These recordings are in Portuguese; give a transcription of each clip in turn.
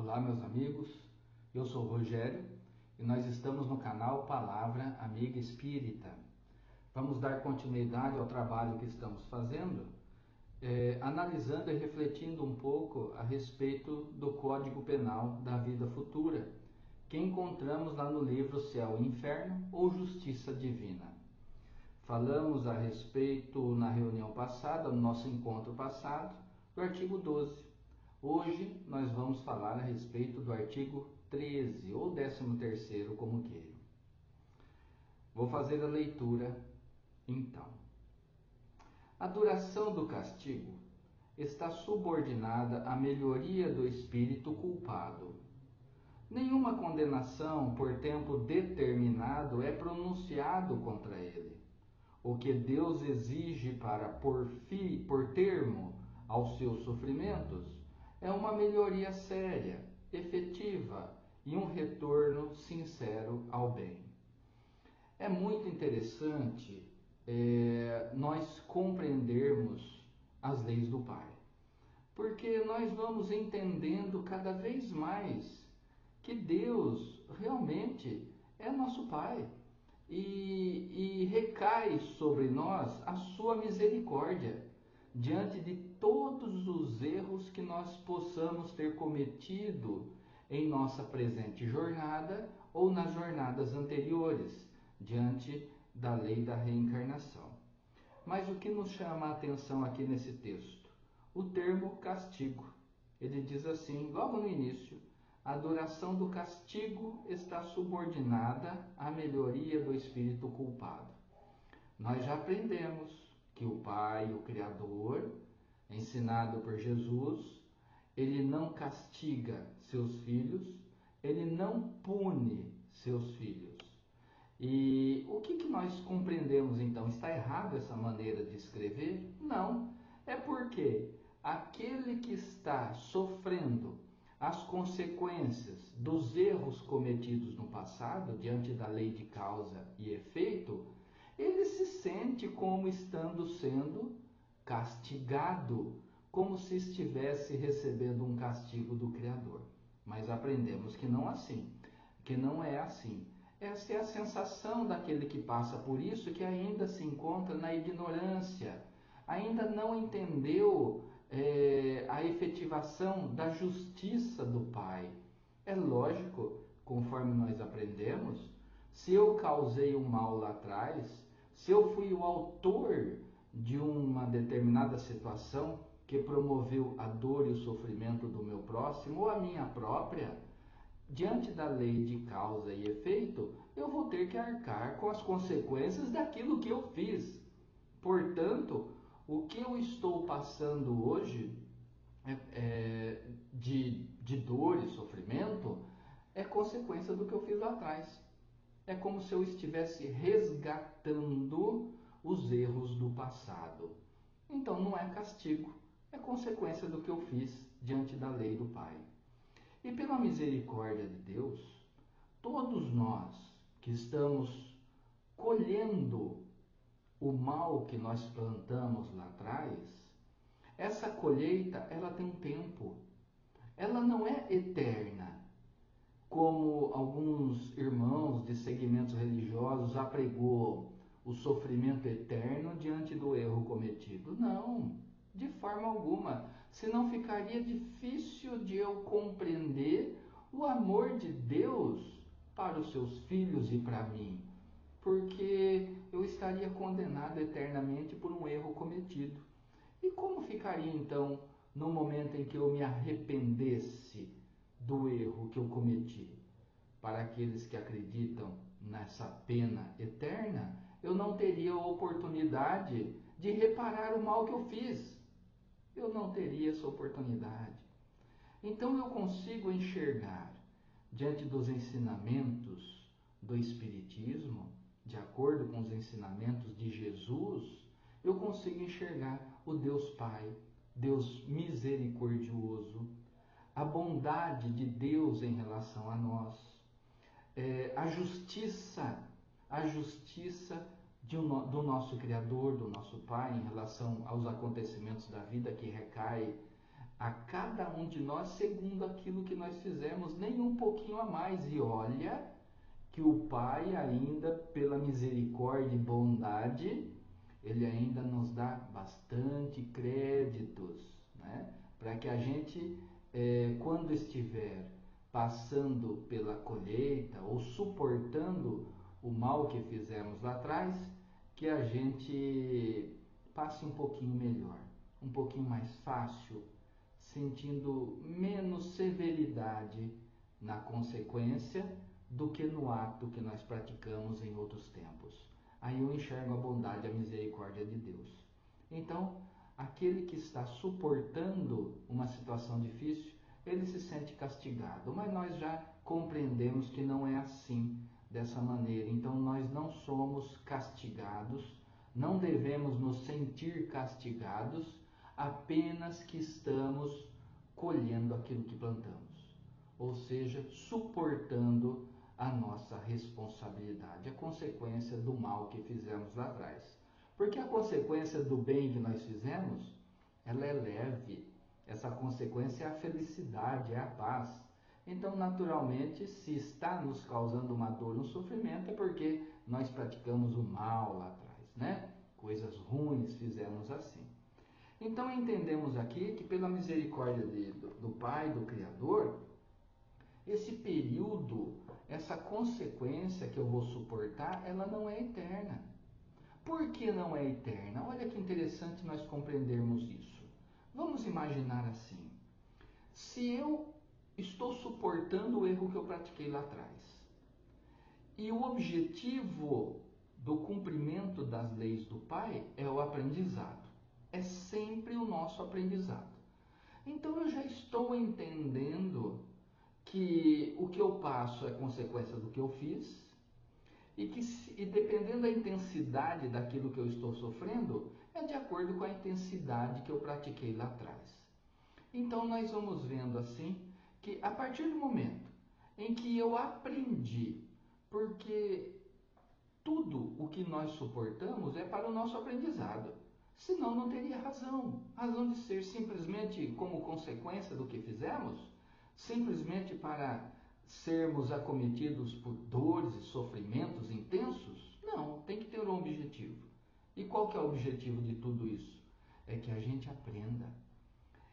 Olá, meus amigos, eu sou o Rogério e nós estamos no canal Palavra Amiga Espírita. Vamos dar continuidade ao trabalho que estamos fazendo, analisando e refletindo um pouco a respeito do Código Penal da Vida Futura, que encontramos lá no livro Céu e Inferno ou Justiça Divina. Falamos a respeito na reunião passada, no nosso encontro passado, do artigo 12. Hoje nós vamos falar a respeito do artigo 13 ou 13º, como queiram. Vou fazer a leitura então. A duração do castigo está subordinada à melhoria do espírito culpado. Nenhuma condenação por tempo determinado é pronunciado contra ele. O que Deus exige para por termo aos seus sofrimentos é uma melhoria séria, efetiva e um retorno sincero ao bem. É muito interessante nós compreendermos as leis do Pai, porque nós vamos entendendo cada vez mais que Deus realmente é nosso Pai e recai sobre nós a sua misericórdia diante de todos os erros que nós possamos ter cometido em nossa presente jornada ou nas jornadas anteriores, diante da lei da reencarnação. Mas o que nos chama a atenção aqui nesse texto? O termo castigo. Ele diz assim, logo no início: a duração do castigo está subordinada à melhoria do espírito culpado. Nós já aprendemos que o Pai, o Criador, ensinado por Jesus, ele não castiga seus filhos, ele não pune seus filhos. E o que nós compreendemos então? Está errado essa maneira de escrever? Não. É porque aquele que está sofrendo as consequências dos erros cometidos no passado, diante da lei de causa e efeito, ele se sente como estando sendo castigado, como se estivesse recebendo um castigo do Criador. Mas aprendemos que não é assim. Essa é a sensação daquele que passa por isso, que ainda se encontra na ignorância, ainda não entendeu a efetivação da justiça do Pai. É lógico, conforme nós aprendemos, se eu causei um mal lá atrás, se eu fui o autor de uma determinada situação que promoveu a dor e o sofrimento do meu próximo ou a minha própria, diante da lei de causa e efeito, eu vou ter que arcar com as consequências daquilo que eu fiz. Portanto, o que eu estou passando hoje de dor e sofrimento é consequência do que eu fiz lá atrás. É como se eu estivesse resgatando os erros do passado. Então não é castigo, é consequência do que eu fiz diante da lei do Pai. E pela misericórdia de Deus, todos nós que estamos colhendo o mal que nós plantamos lá atrás, essa colheita ela tem um tempo, ela não é eterna, como alguns irmãos de segmentos religiosos apregou o sofrimento eterno diante do erro cometido. Não, de forma alguma. Senão ficaria difícil de eu compreender o amor de Deus para os seus filhos e para mim, porque eu estaria condenado eternamente por um erro cometido. E como ficaria então no momento em que eu me arrependesse do erro que eu cometi? Para aqueles que acreditam nessa pena eterna, eu não teria a oportunidade de reparar o mal que eu fiz. Eu não teria essa oportunidade. Então eu consigo enxergar, diante dos ensinamentos do Espiritismo, de acordo com os ensinamentos de Jesus, eu consigo enxergar o Deus Pai, Deus misericordioso, a bondade de Deus em relação a nós, a justiça do nosso Criador, do nosso Pai, em relação aos acontecimentos da vida que recai a cada um de nós segundo aquilo que nós fizemos, nem um pouquinho a mais. E olha que o Pai ainda, pela misericórdia e bondade, Ele ainda nos dá bastante créditos, né? Para que a gente, quando estiver passando pela colheita ou suportando o mal que fizemos lá atrás, que a gente passe um pouquinho melhor, um pouquinho mais fácil, sentindo menos severidade na consequência do que no ato que nós praticamos em outros tempos. Aí eu enxergo a bondade e a misericórdia de Deus. Então, aquele que está suportando uma situação difícil, ele se sente castigado, mas nós já compreendemos que não é assim, dessa maneira. Então nós não somos castigados, não devemos nos sentir castigados, apenas que estamos colhendo aquilo que plantamos, ou seja, suportando a nossa responsabilidade, a consequência do mal que fizemos lá atrás. Porque a consequência do bem que nós fizemos, ela é leve. Essa consequência é a felicidade, é a paz. Então, naturalmente, se está nos causando uma dor, um sofrimento, é porque nós praticamos o mal lá atrás, né? Coisas ruins fizemos assim. Então, entendemos aqui que pela misericórdia do Pai, do Criador, esse período, essa consequência que eu vou suportar, ela não é eterna. Por que não é eterna? Olha que interessante nós compreendermos isso. Vamos imaginar assim: se eu estou suportando o erro que eu pratiquei lá atrás, e o objetivo do cumprimento das leis do Pai é o aprendizado, é sempre o nosso aprendizado. Então eu já estou entendendo que o que eu passo é consequência do que eu fiz, e dependendo da intensidade daquilo que eu estou sofrendo, é de acordo com a intensidade que eu pratiquei lá atrás. Então nós vamos vendo assim que a partir do momento em que eu aprendi, porque tudo o que nós suportamos é para o nosso aprendizado, senão não teria razão de ser simplesmente como consequência do que fizemos, simplesmente para sermos acometidos por dores e sofrimentos intensos. Não, tem que ter um objetivo. E qual que é o objetivo de tudo isso? É que a gente aprenda.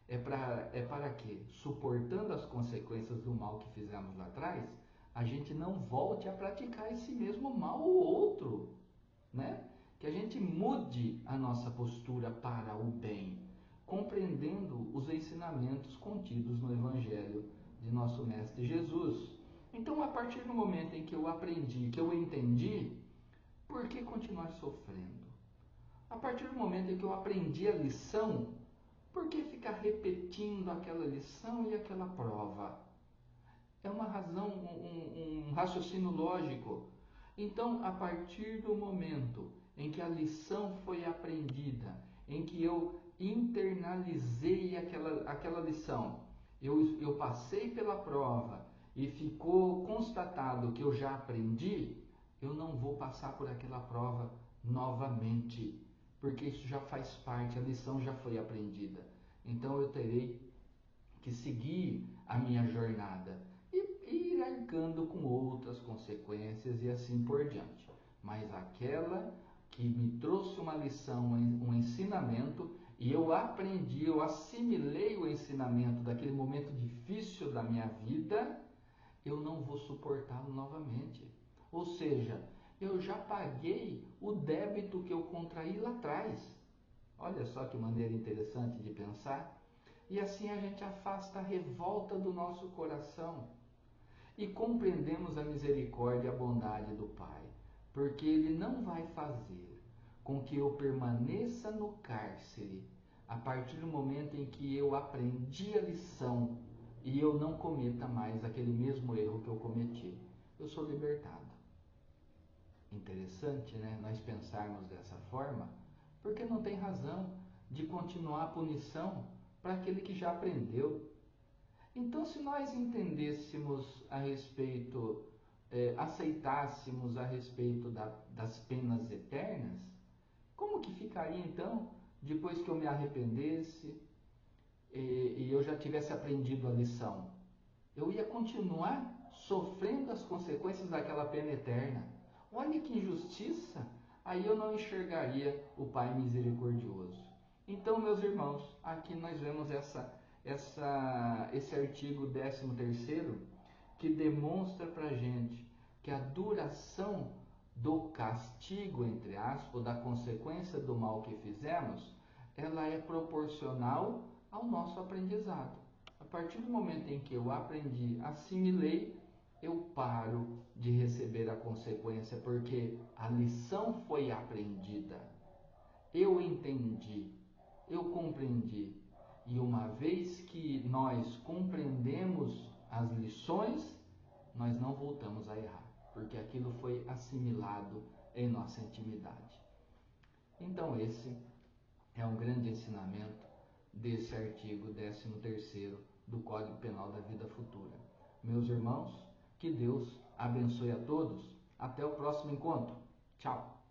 É para que, suportando as consequências do mal que fizemos lá atrás, a gente não volte a praticar esse mesmo mal ou outro, né? Que a gente mude a nossa postura para o bem, compreendendo os ensinamentos contidos no Evangelho de nosso Mestre Jesus. Então, a partir do momento em que eu aprendi, que eu entendi, por que continuar sofrendo? A partir do momento em que eu aprendi a lição, por que ficar repetindo aquela lição e aquela prova? É uma razão, um raciocínio lógico. Então, a partir do momento em que a lição foi aprendida, em que eu internalizei aquela lição, eu passei pela prova e ficou constatado que eu já aprendi, eu não vou passar por aquela prova novamente, porque isso já faz parte, a lição já foi aprendida. Então eu terei que seguir a minha jornada e ir arcando com outras consequências e assim por diante. Mas aquela que me trouxe uma lição, um ensinamento, e eu aprendi, eu assimilei o ensinamento daquele momento difícil da minha vida, eu não vou suportá-lo novamente. Ou seja, eu já paguei o débito que eu contraí lá atrás. Olha só que maneira interessante de pensar. E assim a gente afasta a revolta do nosso coração e compreendemos a misericórdia e a bondade do Pai, porque Ele não vai fazer com que eu permaneça no cárcere a partir do momento em que eu aprendi a lição e eu não cometa mais aquele mesmo erro que eu cometi. Eu sou libertado. Interessante, né? Nós pensarmos dessa forma, porque não tem razão de continuar a punição para aquele que já aprendeu. Então, se nós entendêssemos a respeito, aceitássemos a respeito das penas eternas, como que ficaria então, depois que eu me arrependesse, e eu já tivesse aprendido a lição, eu ia continuar sofrendo as consequências daquela pena eterna. Olha que injustiça! Aí eu não enxergaria o Pai misericordioso. Então, meus irmãos, aqui nós vemos esse artigo 13º, que demonstra para a gente que a duração do castigo, entre aspas, ou da consequência do mal que fizemos, ela é proporcional ao nosso aprendizado. A partir do momento em que eu aprendi, assimilei, eu paro de receber a consequência, porque a lição foi aprendida. Eu entendi, eu compreendi. E uma vez que nós compreendemos as lições, nós não voltamos a errar, porque aquilo foi assimilado em nossa intimidade. Então esse é um grande ensinamento desse artigo 13º do Código Penal da Vida Futura. Meus irmãos, que Deus abençoe a todos. Até o próximo encontro. Tchau!